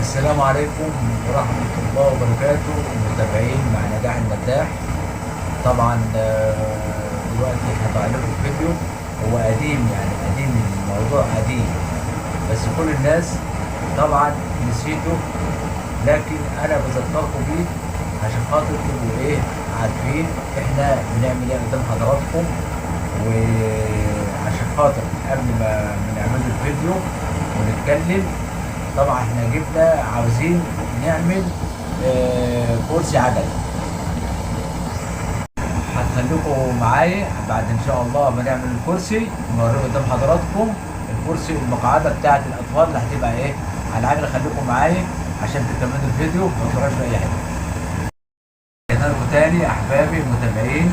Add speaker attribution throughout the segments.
Speaker 1: السلام عليكم ورحمة الله وبركاته، متابعين مع نجاح المداح. طبعا دلوقتي هطلع لكم فيديو. هو قديم، يعني قديم، الموضوع قديم بس كل الناس طبعا نسيته، لكن انا بذكركم بيه عشان خاطر تبقوا ايه عارفين احنا بنعمل ايه قدام حضراتكم. وعشان خاطر قبل ما نعمل الفيديو ونتكلم، طبعا احنا جبنا عاوزين نعمل كرسي عجل. هتخليكم معايا بعد ان شاء الله ما نعمل الكرسي نوريه قدام حضراتكم. الكرسي المقعده بتاعت الاطفال اللي هتبقى ايه على العجله. خليكم معايا عشان تكملوا الفيديو ما تروحوش في اي حته. رجعنا لكم تاني احبابي المتابعين،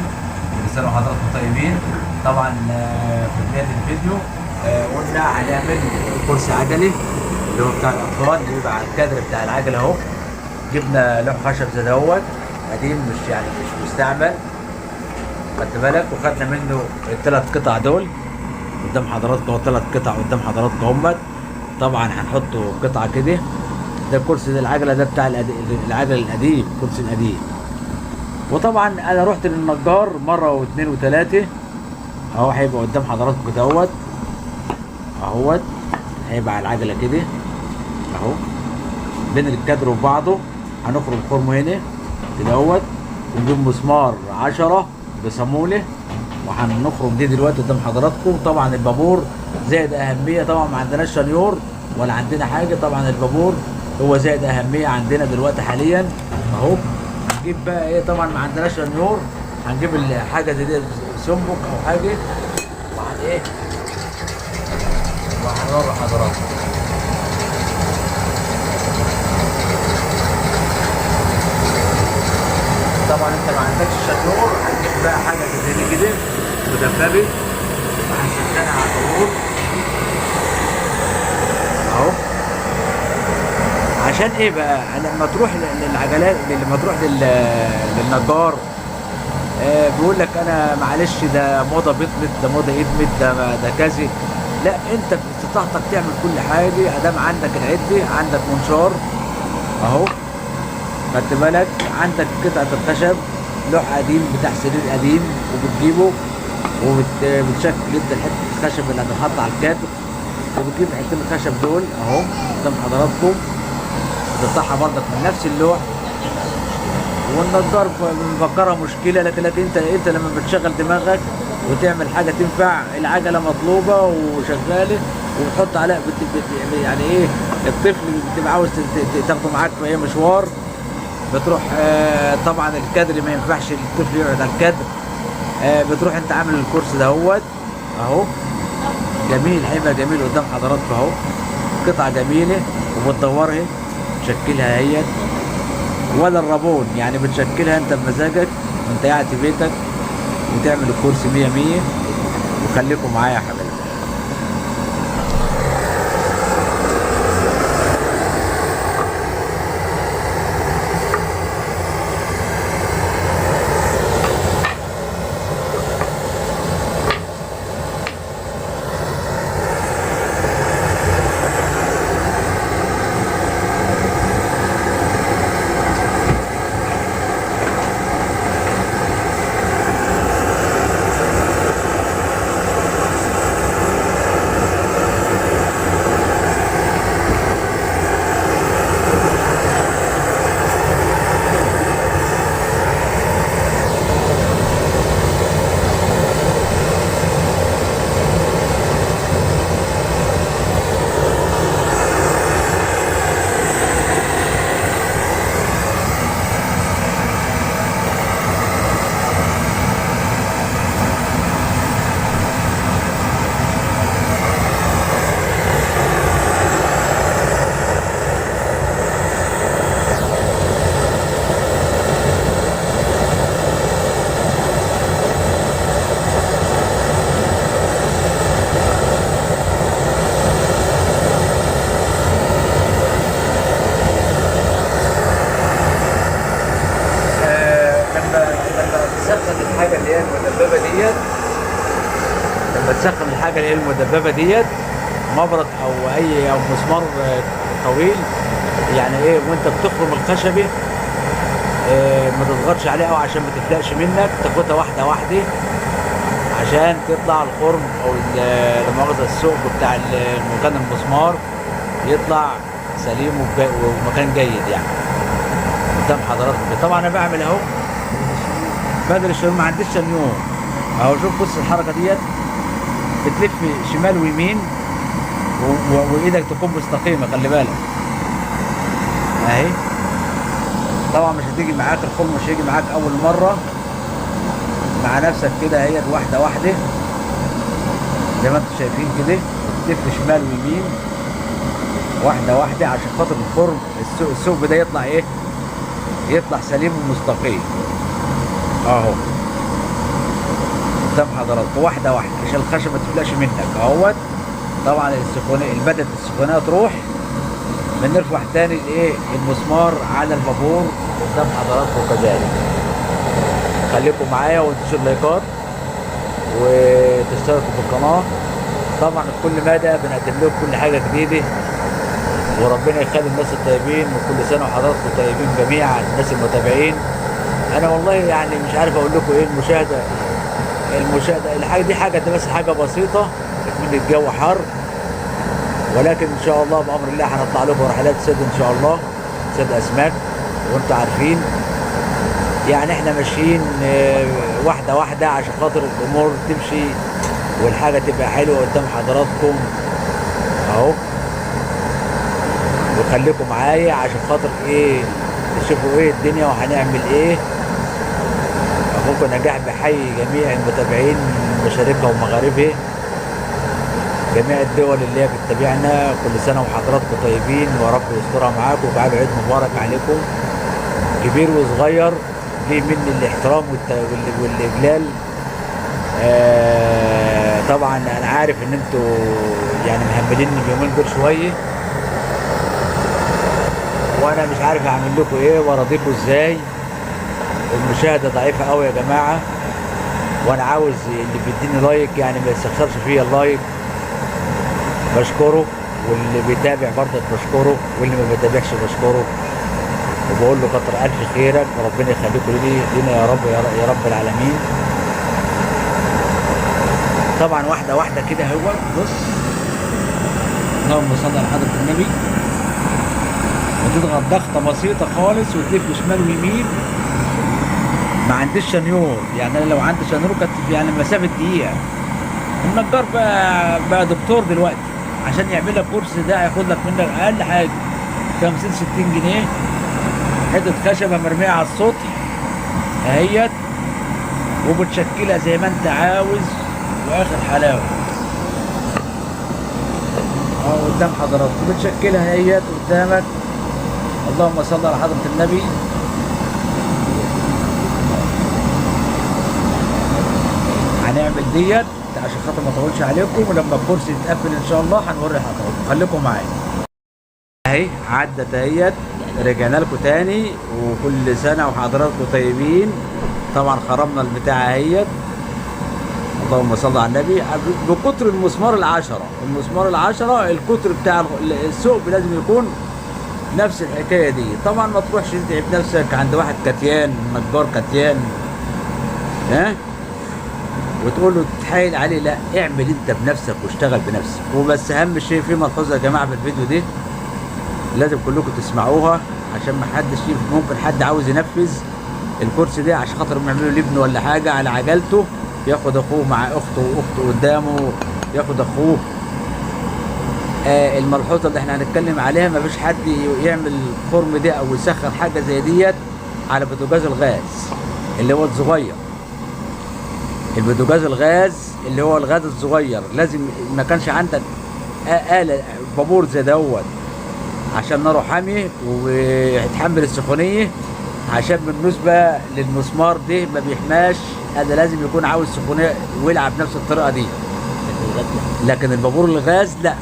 Speaker 1: كل سنه وحضراتكم طيبين. طبعا في بدايه الفيديو قلنا هنعمل كرسي عجلي اللي هو بتاع الاطفال اللي بيبقى على الكادر بتاع العجله اهو. جبنا لوح خشب زي دوت قديم، مش مستعمل، خدت بالك، وخدنا منه الثلاث قطع دول قدام حضراتكم. هو ثلاث قطع قدام حضراتكم همت. طبعا هنحطوا قطعه كده. ده الكرسي ده العجله ده بتاع العجل القديم، الكرسي القديم. وطبعا انا رحت للنجار مره واثنين وثلاثه اهو. هيبقى قدام حضراتكم دوت اهوت، هيبقى على العجله كده اهو بين الكادر وبعضه. هنخرم خرمه هنا كده اهوت، ونجيب مسمار 10 بصاموله وهنخرم دي دلوقتي قدام حضراتكم. طبعا البابور زائد اهميه، طبعا ما عندناش شنيور ولا عندنا حاجه. طبعا البابور هو زائد اهميه عندنا دلوقتي حاليا اهو. هنجيب بقى ايه، طبعا ما عندناش شنيور، هنجيب حاجه زي دي سمبك او حاجه ايه وهنوري حضراتكم. طبعا انت ما عندكش شنيور، هتجيب بقى حاجه زي دي كده مدببه وهنشغلها على الطابور اهو. عشان ايه بقى؟ لما تروح للعجلات، لما تروح للنجار بيقول لك انا معلش ده موضه بطلت، ده موضه ادمت، ده كذا. لا، انت باستطاعتك تعمل كل حاجه ادام عندك العده، عندك منشار اهو، خدت بالك، عندك قطعه الخشب، لوح قديم بتاع سرير قديم، وبتجيبه وبتشكل انت حته الخشب اللي هتتحط على الكادر، وبتجيب حتتين الخشب دول اهو قدام حضراتكم، بتقطعها برضك من نفس اللوح. والنجار مفكرها مشكله، لكن انت لما بتشغل دماغك وتعمل حاجه تنفع، العجله مطلوبه وشغاله وبتحط عليها يعني ايه، الطفل بتبقى عاوز تاخده معاك في اي مشوار، بتروح طبعا الكادر ما ينفعش الطفل يقعد على الكادر. بتروح انت عامل الكرسي دهوت اهو جميل، هيبقى جميل قدام حضراتكم اهو. قطعه جميله وبتدورها تشكلها هي ولا الرابون، يعني بتشكلها انت بمزاجك وانت قاعد في بيتك وتعمل الكرسي 100 100. وخليكم معايا يا حبايبي. تسخن الحاجه اللي هي المدببه ديت، مبرد او مسمار طويل، يعني ايه وانت بتخرم الخشبه ما تضغطش عليها قوي عشان ما تفلقش منك، تاخدها واحده واحده عشان تطلع الخرم او لا مؤاخذه الثقب بتاع مكان المسمار يطلع سليم ومكان جيد يعني قدام حضراتكم. طبعا انا بعمل اهو بدل الشنيور، ما عنديش شنيور اهو. شوف بص الحركه ديت بتلف شمال ويمين وايدك تكون مستقيمه، خلي بالك اهي. طبعا مش هتيجي معاك الخرم، مش هيجي معاك اول مره، مع نفسك كده اهي واحده واحده زي ما انتم شايفين كده، تلف شمال ويمين واحده واحده عشان خاطر الخرم الثقب ده يطلع ايه، يطلع سليم ومستقيم اهو قدام حضراتكم واحده واحده عشان الخشبه ما تفلقش منك اهوت. طبعا السخونيه البدله السخونيه تروح، بنرفع تاني الايه المسمار على البابور قدام حضراتكم كذلك. خليكم معايا وانتشروا اللايكات وتشتركوا في القناه. طبعا في كل مدى بنقدم لكم كل حاجه جديده، وربنا يخلي الناس الطيبين، وكل سنه وحضراتكم طيبين جميعا الناس المتابعين. انا والله يعني مش عارف اقول لكم ايه. المشاهده الحاجه دي حاجه ده بس حاجه بسيطه من الجو حر، ولكن ان شاء الله بامر الله هنطلع لكم رحلات صيد ان شاء الله، صيد اسماك. وانتم عارفين يعني احنا ماشيين واحده واحده عشان خاطر الامور تمشي والحاجه تبقى حلوه قدام حضراتكم اهو. وخليكم معايا عشان خاطر ايه تشوفوا ايه الدنيا وهنعمل ايه. اخوكم نجاح بحيي جميع المتابعين من مشارقها ومغاربها، جميع الدول اللي هي بتتابعنا. كل سنه وحضراتكم طيبين ورب يسترها معاكم، وبعد عيد مبارك عليكم كبير وصغير. ليه مني الاحترام والاجلال. طبعا انا عارف ان انتوا يعني مهملين اليومين دول شويه، وانا مش عارف اعمل لكم ايه وارضيكم ازاي. المشاهده ضعيفه قوي يا جماعه، وانا عاوز اللي بيديني لايك يعني ما يستخسرش فيا اللايك بشكره، واللي بيتابع برضه بشكره، واللي ما بيتابعش بشكره، وبقول له كتر الف خيرك وربنا يخليكم لينا يا رب يا رب العالمين. طبعا واحده واحده كده هو بص، اللهم صل على حضره النبي. وتضغط ضغطه بسيطه خالص وتلف شمال ويمين. ما عنديش شنيور، يعني انا لو عندي شنيور كانت يعني مسافه دقيقه. النجار بقى دكتور دلوقتي، عشان يعمل لك كورس ده هياخد لك منك اقل حاجه 50 60 جنيه. حته خشبه مرميه على السطح اهيت، وبتشكلها زي ما انت عاوز واخر حلاوه اهو قدام حضراتكم. بتشكلها اهيت قدامك، اللهم صل على حضره النبي. هنعمل ديت عشان خاطر ما اطولش عليكم، ولما الكرسي يتقفل ان شاء الله هنوري حضراتكم. خليكم معايا اهي عدت اهيت. رجعنا لكم تاني، وكل سنه وحضراتكم طيبين. طبعا خرمنا البتاع اهيت، اللهم صل على النبي. بقطر المسمار المسمار العشرة القطر بتاع الثقب لازم يكون نفس الحكايه دي. طبعا ما تروحش تتعب نفسك عند واحد كتيان نجار كتيان ها وتقول له تتحايل عليه، لا اعمل انت بنفسك واشتغل بنفسك وبس. اهم شيء في ملحوظه يا جماعه في الفيديو دي لازم كلكم تسمعوها، عشان ما حدش ممكن حد عاوز ينفذ الكرسي ده عشان خاطر يعملوا لابنه ولا حاجه على عجلته، ياخد اخوه مع اخته واخته قدامه، ياخد اخوه. الملحوظه اللي احنا هنتكلم عليها، ما فيش حد يعمل الخرم ده او يسخن حاجه زي ديت على بوتاجاز الغاز اللي هو الصغير. البوتاجاز الغاز اللي هو الغاز الصغير لازم ما كانش عندك آلة بابور زي دوت عشان ناره حامي ويتحمل السخونيه، عشان بالنسبه للمسمار ده ما بيحماش. هذا لازم يكون عاوز سخونيه ويلعب بنفس الطريقه دي. لكن البابور الغاز لا،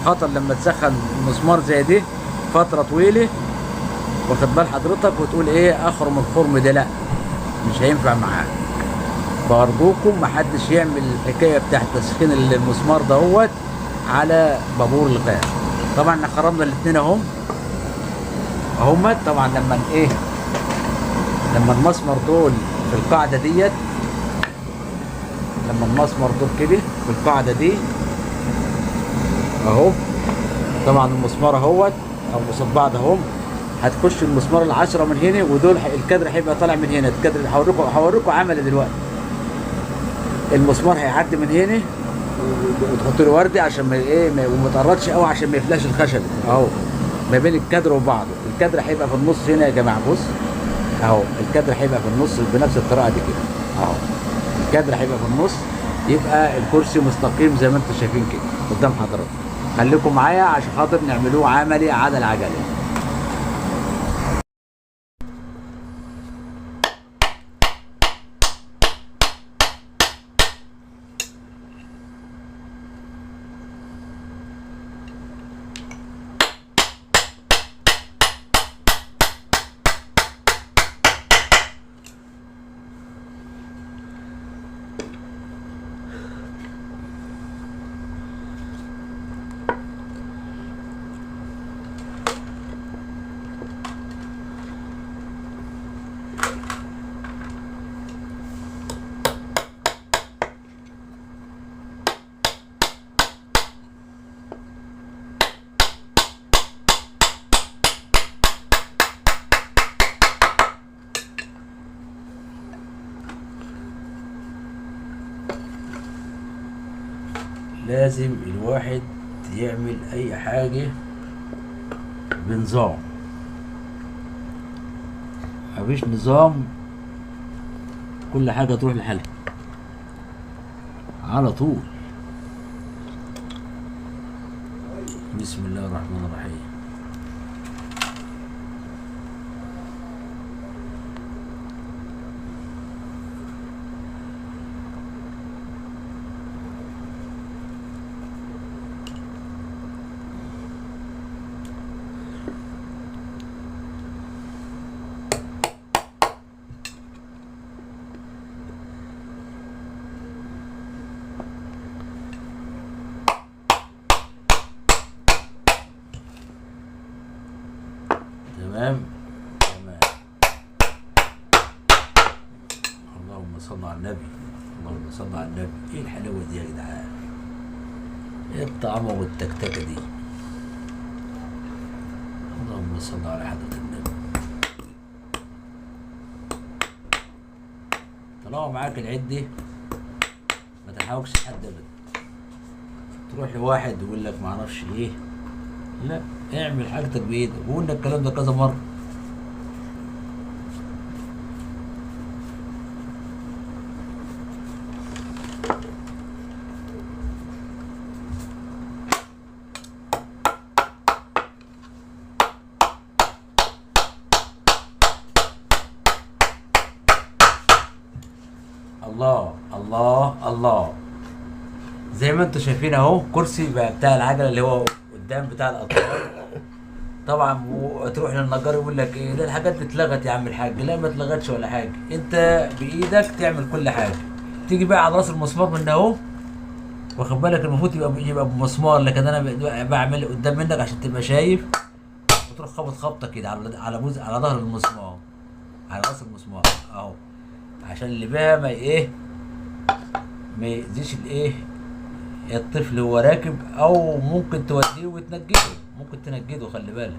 Speaker 1: خطر لما تسخن مسمار زي ده فتره طويله، واخد بال حضرتك، وتقول ايه اخرم الخرم ده، لا مش هينفع معاك. فارجوكم ما حدش يعمل الحكايه بتاعت تسخين المسمار دهوت على بابور الغاز. طبعا احنا خرمنا الاثنين اهم اهمت. طبعا لما ايه، لما المسمر دول في القاعده ديت، لما المسمر دول كده في القاعده دي اهو، طبعا المسمار اهوت او قصاد بعض اهم، هتخش المسمار العشرة من هنا، ودول الكادر هيبقى طالع من هنا. الكادر هوريكم عملي دلوقتي. المسمار هيعدي من هنا وتحط له وردي عشان ما ايه وما تقربش قوي عشان ما يفلاش الخشب اهو ما بين الكادر وبعضه. الكادر هيبقى في النص هنا يا جماعه. بص اهو، الكادر هيبقى في النص بنفس الطريقه دي كده اهو. الكادر هيبقى في النص، يبقى الكرسي مستقيم زي ما انتم شايفين كده قدام حضراتكم. خليكم معايا عشان خاطر نعملوه عملي على العجله. لازم الواحد يعمل اي حاجة بنظام. مفيش نظام كل حاجة تروح لحالها على طول. بسم الله الرحمن الرحيم. تمام تمام. اللهم صل على النبي، اللهم صل على النبي. ايه الحلاوه دي يا جدعان؟ ايه الطعمه والتكتكه دي؟ اللهم صل على حضرة النبي. طالما معاك العده ما تحاوكش حد ابدا. تروح لواحد يقول لك معرفش ايه، لا، اعمل حاجتك بايدك. وقلنا الكلام ده كذا مره. الله الله الله. زي ما انتم شايفين اهو، كرسي بتاع العجله اللي هو قدام بتاع الاطفال. طبعا وتروح للنجار يقول لك ايه ده، الحاجات دي اتلغت يا عم الحاج. لا، ما اتلغتش ولا حاجه، انت بايدك تعمل كل حاجه. تيجي بقى على راس المسمار من اهو، واخد بالك، المفروض يبقى بمسمار، لكن انا بعمل قدام منك عشان تبقى شايف. وتروح خبط خبطه كده على ظهر المسمار، على راس المسمار اهو، عشان اللي بقى ما ايه ما يأذيش الايه الطفل وهو راكب، او ممكن توديه وتنجده، ممكن تنجده، خلي بالك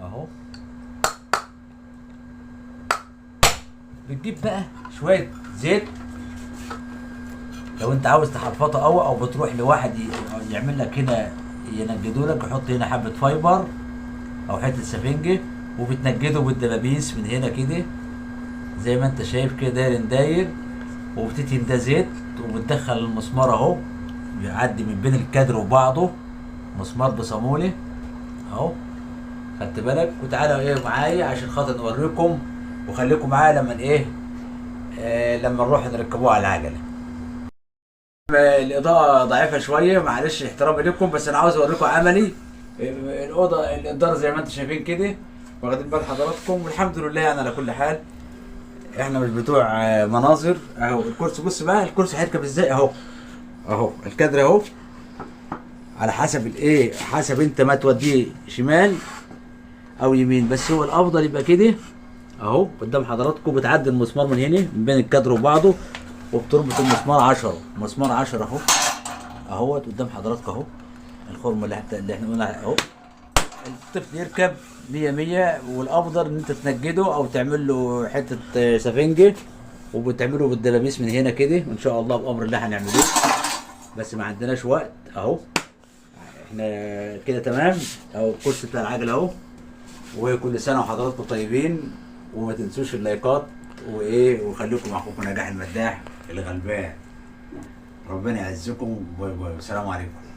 Speaker 1: اهو. بتجيب بقى شويه زيت لو انت عاوز تحفظه قوي، او بتروح لواحد يعمل لك هنا ينجده لك، يحط هنا حبه فايبر او حته سفنجه، وبتنجده بالدبابيس من هنا كده زي ما انت شايف كده، داير، وبتتهم ده زيت، وبتدخل المسمار اهو بيعدي من بين الكادر وبعضه، مسمار بصامولة اهو، خدت بالك. وتعالوا ايه معايا عشان خاطر نوريكم، وخليكم معايا لما ايه لما نروح نركبوه على العجله. الاضاءه ضعيفه شويه، معلش احترامي لكم، بس انا عاوز اوريكم عملي. الاداره زي ما انتم شايفين كده، واخدين بال حضراتكم، والحمد لله يعني على كل حال. احنا مش بتوع مناظر اهو. الكرسي بص بقى، الكرسي هيركب ازاي اهو، اهو الكادر اهو، على حسب الايه، حسب انت ما توديه شمال او يمين، بس هو الافضل يبقى كده اهو قدام حضراتكم. بتعدي المسمار من هنا من بين الكادر وبعضه، وبتربط المسمار 10 مسمار 10 اهو اهوت قدام حضراتكم اهو. الخرم اللي احنا قلنا اهو. الطفل يركب 100 100، والافضل ان انت تنجده او تعمل له حته سفنجه وبتعمله بالدلاميس من هنا كده، وان شاء الله بامر الله هنعمله، بس ما عندناش وقت اهو. احنا كده تمام اهو. الكرسي بتاع العجل اهو. وكل سنه وحضراتكم طيبين، وما تنسوش اللايكات وايه، وخليكم مع اخوكم نجاح المداح الغلبان. ربنا يعزكم. باي باي والسلام عليكم.